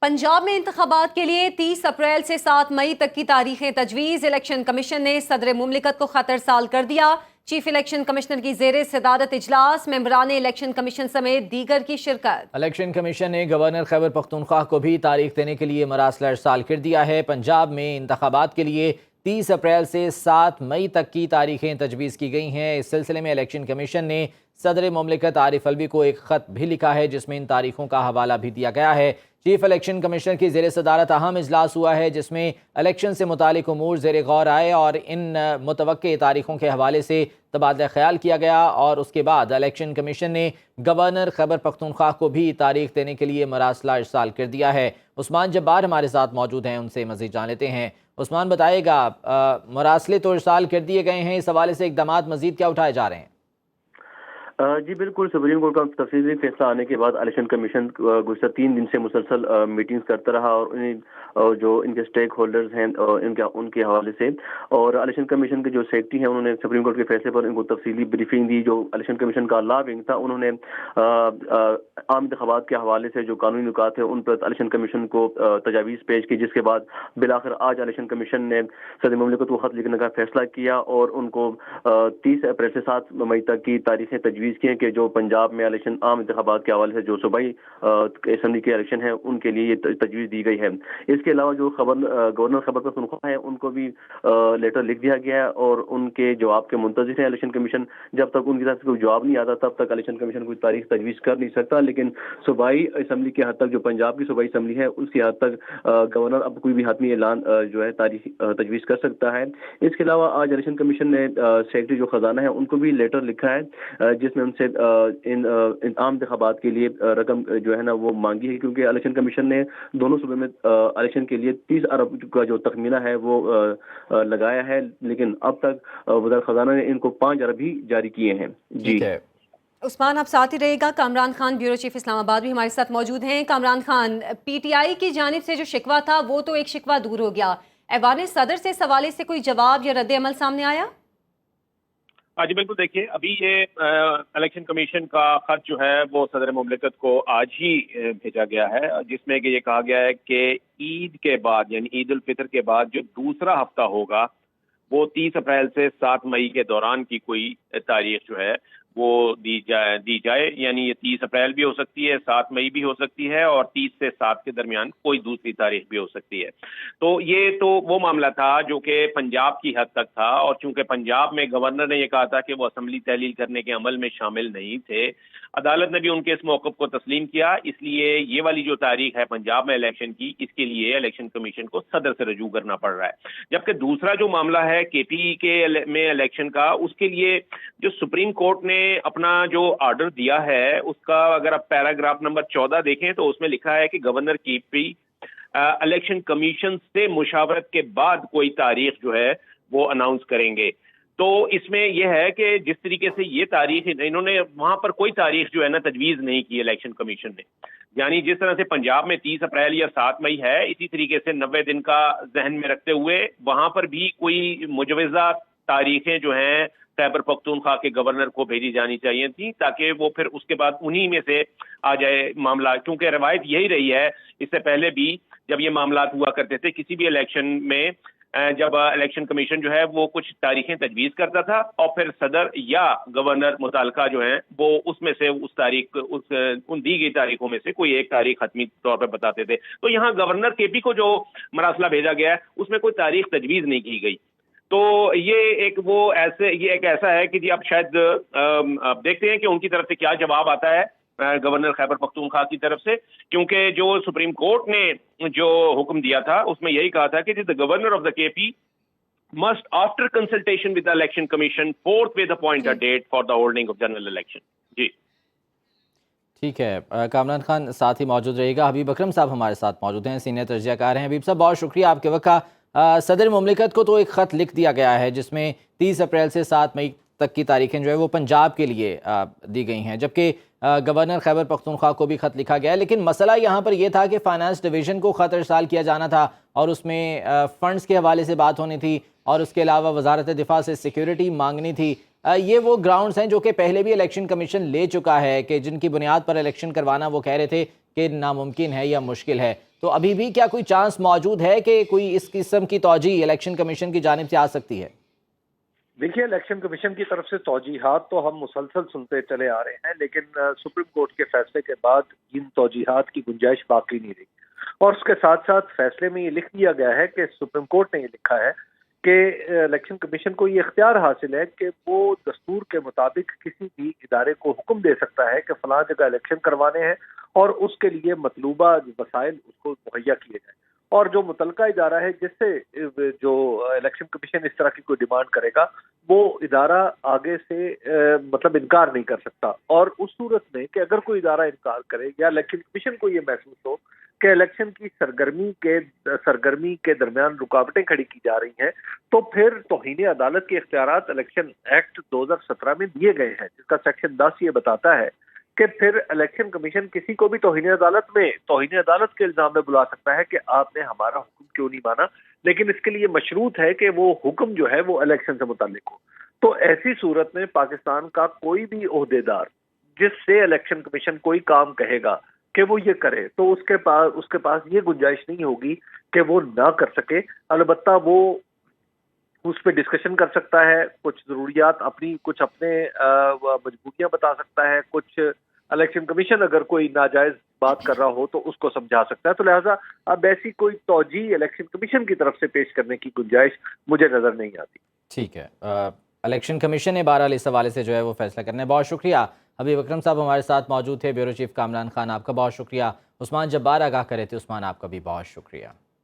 पंजाब में इंतखाबात के लिए 30 अप्रैल से 7 मई तक की तारीखें तजवीज़। इलेक्शन कमीशन ने सदर मुमलिकत को खत अरसाल कर दिया। चीफ इलेक्शन कमिश्नर की ज़ेरे सदारत इजलास, मेंबरान इलेक्शन कमीशन समेत दीगर की शिरकत। इलेक्शन कमीशन ने गवर्नर खैबर पख्तूनख्वा को भी तारीख देने के लिए मरासला अरसाल कर दिया है। पंजाब में इंतखाबात के लिए 30 अप्रैल से 7 मई तक की तारीखें तजवीज़ की गई हैं। इस सिलसिले में इलेक्शन कमीशन ने सदर मुमलिकत आरिफ अलवी को एक ख़त भी लिखा है, जिसमें इन तारीखों का हवाला भी दिया गया है। चीफ इलेक्शन कमिश्नर की ज़ेरे सदारत अहम इजलास हुआ है, जिसमें इलेक्शन से मुतालिक उमूर ज़ेरे गौर आए और इन मुतवक्के तारीखों के हवाले से तबादला ख्याल किया गया। और उसके बाद इलेक्शन कमीशन ने गवर्नर खैबर पख्तूनख्वा को भी तारीख देने के लिए मरासला इरसाल कर दिया है। उस्मान जब्बार हमारे साथ मौजूद हैं, उनसे मज़ीद जान लेते हैं। उस्मान, बताइएगा, मरासले तो इरसाल कर दिए गए हैं, इस हवाले से इक़दामात मज़ीद क्या उठाए जा रहे हैं? जी बिल्कुल, सुप्रीम कोर्ट का तफसीली फैसला आने के बाद इलेक्शन कमीशन गुज़श्ता 3 दिन से मुसलसल मीटिंग्स करता रहा और जो इनके स्टेक होल्डर्स हैं उनके हवाले से, और इलेक्शन कमीशन के जो सेक्रेटरी हैं उन्होंने सुप्रीम कोर्ट के फैसले पर इनको तफसीली ब्रीफिंग दी। जो इलेक्शन कमीशन का लॉ विंग था उन्होंने आम इंतखाबात के हवाले से जो कानूनी नुकात है उन पर इलेक्शन कमीशन को तजावीज़ पेश की, जिसके बाद बिलाखिर आज इलेक्शन कमीशन ने सदर मुमलिकत को खत लिखने का फैसला किया और उनको 30 अप्रैल से 7 मई तक की तारीखें तजवीज़ किए कि जो पंजाब में इलेक्शन आम इंतखाबात के हवाले से जो सूबाई असम्बली के इलेक्शन है उनके लिए ये तजवीज़ दी गई है। इसके अलावा जो गवर्नर खैबर पख्तूनख्वा है उनको भी लेटर लिख दिया गया है और उनके जवाब के मुंतज़िर है इलेक्शन कमीशन। जब तक उनकी तरफ से कोई जवाब नहीं आता तब तक इलेक्शन कमीशन कोई तारीख तजवीज़ कर नहीं सकता, लेकिन सूबाई असम्बली के हद तक, जो पंजाब की सूबाई असम्बली है उसकी हद तक गवर्नर अब कोई भी हतमी ऐलान जो है तारीख तजवीज़ कर सकता है। इसके अलावा आज इलेक्शन कमीशन ने सेक्रेटरी जो खजाना है उनको भी लेटर लिखा है, जिसमें उनसे इन आम इंतखाबात के लिए रकम जो है ना वो मांगी है, क्योंकि इलेक्शन कमीशन ने दोनों सूबे में इलेक्शन के लिए 30 अरब का जो तखमीना है वो लगाया है, लेकिन अब तक वज़ारत खजाना ने इनको 5 अरब ही जारी किए हैं। जी उस्मान, आप साथ ही रहेगा। कामरान खान, ब्यूरो चीफ इस्लामाबाद, भी हमारे साथ मौजूद हैं। कामरान खान, पीटीआई की जानिब से जो शिकवा था वो तो एक शिकवा दूर हो गया, ऐवान सदर से इस हवाले से कोई जवाब या रद्द अमल सामने आया? जी बिल्कुल, देखिए अभी ये इलेक्शन कमीशन का खत जो है वो सदर मुमलिकत को आज ही भेजा गया है, जिसमें कि ये कहा गया है कि ईद के बाद यानी ईद उल फितर के बाद जो दूसरा हफ्ता होगा वो 30 अप्रैल से 7 मई के दौरान की कोई तारीख जो है वो दी जाए। यानी ये 30 अप्रैल भी हो सकती है, 7 मई भी हो सकती है और 30 से 7 के दरमियान कोई दूसरी तारीख भी हो सकती है। तो ये तो वो मामला था जो कि पंजाब की हद तक था, और चूंकि पंजाब में गवर्नर ने ये कहा था कि वो असम्बली तहलील करने के अमल में शामिल नहीं थे, अदालत ने भी उनके इस मौक़िफ़ को तस्लीम किया। इसलिए ये वाली जो तारीख है पंजाब में इलेक्शन की, इसके लिए इलेक्शन कमीशन को सदर से रजू करना पड़ रहा है। जबकि दूसरा जो मामला है केपी के में इलेक्शन का, उसके लिए जो सुप्रीम कोर्ट ने अपना जो ऑर्डर दिया है उसका अगर आप पैराग्राफ नंबर 14 देखें तो उसमें लिखा है कि गवर्नर केपी इलेक्शन कमीशन से मुशावरत के बाद कोई तारीख जो है वो अनाउंस करेंगे। तो इसमें यह है कि जिस तरीके से ये तारीख इन्होंने वहां पर कोई तारीख जो है ना तजवीज़ नहीं की इलेक्शन कमीशन ने, यानी जिस तरह से पंजाब में 30 अप्रैल या 7 मई है, इसी तरीके से 90 दिन का जहन में रखते हुए वहां पर भी कोई मुजवज़ा तारीखें जो हैं खैबर पख्तूनख्वा के गवर्नर को भेजी जानी चाहिए थी, ताकि वो फिर उसके बाद उन्हीं में से आ जाए मामला। क्योंकि रवायत यही रही है, इससे पहले भी जब ये मामला हुआ करते थे किसी भी इलेक्शन में, जब इलेक्शन कमीशन जो है वो कुछ तारीखें तजवीज़ करता था और फिर सदर या गवर्नर मुताल्लिका जो है वो उसमें से उस तारीख उन दी गई तारीखों में से कोई एक तारीख हतमी तौर पर बताते थे। तो यहाँ गवर्नर केपी को जो मरासला भेजा गया है उसमें कोई तारीख तजवीज़ नहीं की गई। तो ये एक ऐसा है कि जी अब शायद अब देखते हैं कि उनकी तरफ से क्या जवाब आता है गवर्नर खैबर पख्तूनख्वा की तरफ से, क्योंकि जो सुप्रीम कोर्ट ने जो हुक्म दिया था उसमें यही कहा था कि the governor of the KP must after consultation with the election commission forthwith appoint a date for the holding of general election. जी ठीक है, कामरान खान साथ ही मौजूद रहेगा। हबीब अकरम साहब हमारे साथ मौजूद हैं, सीनियर तजज़ियाकार हैं। हबीब साहब, बहुत शुक्रिया आपके वक्त का। सदर मुमलिकत को तो एक ख़त लिख दिया गया है जिसमें 30 अप्रैल से 7 मई तक की तारीखें जो है वो पंजाब के लिए दी गई हैं, जबकि गवर्नर खैबर पख्तूनख्वा को भी ख़त लिखा गया है। लेकिन मसला यहाँ पर यह था कि फ़ाइनेंस डिवीज़न को ख़त इरसाल किया जाना था और उसमें फ़ंड्स के हवाले से बात होनी थी और उसके अलावा वजारत दिफा से सिक्योरिटी मांगनी थी। ये वो ग्राउंड्स हैं जो कि पहले भी इलेक्शन कमीशन ले चुका है कि जिनकी बुनियाद पर इलेक्शन करवाना वो कह रहे थे कि नामुमकिन है या मुश्किल है। تو ابھی بھی کیا کوئی چانس موجود ہے کہ کوئی اس قسم کی توجیہ الیکشن کمیشن کی جانب سے آ سکتی ہے؟ دیکھیے، الیکشن کمیشن کی طرف سے توجیحات تو ہم مسلسل سنتے چلے آ رہے ہیں، لیکن سپریم کورٹ کے فیصلے کے بعد ان توجیحات کی گنجائش باقی نہیں رہی، اور اس کے ساتھ ساتھ فیصلے میں یہ لکھ دیا گیا ہے کہ سپریم کورٹ نے یہ لکھا ہے کہ الیکشن کمیشن کو یہ اختیار حاصل ہے کہ وہ دستور کے مطابق کسی بھی ادارے کو حکم دے سکتا ہے کہ فلاں جگہ الیکشن کروانے ہیں اور اس کے لیے مطلوبہ وسائل اس کو مہیا کیے جائیں، اور جو متعلقہ ادارہ ہے جس سے جو الیکشن کمیشن اس طرح کی کوئی ڈیمانڈ کرے گا وہ ادارہ آگے سے مطلب انکار نہیں کر سکتا، اور اس صورت میں کہ اگر کوئی ادارہ انکار کرے یا الیکشن کمیشن کو یہ محسوس ہو کہ الیکشن کی سرگرمی کے درمیان رکاوٹیں کھڑی کی جا رہی ہیں، تو پھر توہین عدالت کے اختیارات الیکشن ایکٹ 2017 میں دیے گئے ہیں، جس کا سیکشن 10 یہ بتاتا ہے کہ پھر الیکشن کمیشن کسی کو بھی توہین عدالت کے الزام میں بلا سکتا ہے کہ آپ نے ہمارا حکم کیوں نہیں مانا، لیکن اس کے لیے مشروط ہے کہ وہ حکم جو ہے وہ الیکشن سے متعلق ہو۔ تو ایسی صورت میں پاکستان کا کوئی بھی عہدیدار جس سے الیکشن کمیشن کوئی کام کہے گا کہ وہ یہ کرے، تو اس کے پاس یہ گنجائش نہیں ہوگی کہ وہ نہ کر سکے، البتہ وہ اس پہ ڈسکشن کر سکتا ہے، کچھ ضروریات کچھ اپنے مجبوریاں بتا سکتا ہے، کچھ الیکشن کمیشن اگر کوئی ناجائز بات کر رہا ہو تو اس کو سمجھا سکتا ہے، تو لہٰذا اب ایسی کوئی توجیہ الیکشن کمیشن کی طرف سے پیش کرنے کی گنجائش مجھے نظر نہیں آتی۔ ٹھیک ہے، الیکشن کمیشن نے بہرحال اس حوالے سے جو ہے وہ فیصلہ کرنا ہے۔ بہت شکریہ حبیب اکرم صاحب ہمارے ساتھ موجود تھے، بیورو چیف کامران خان آپ کا بہت شکریہ، عثمان جبار آگاہ کرے تھے، عثمان آپ کا بھی بہت شکریہ۔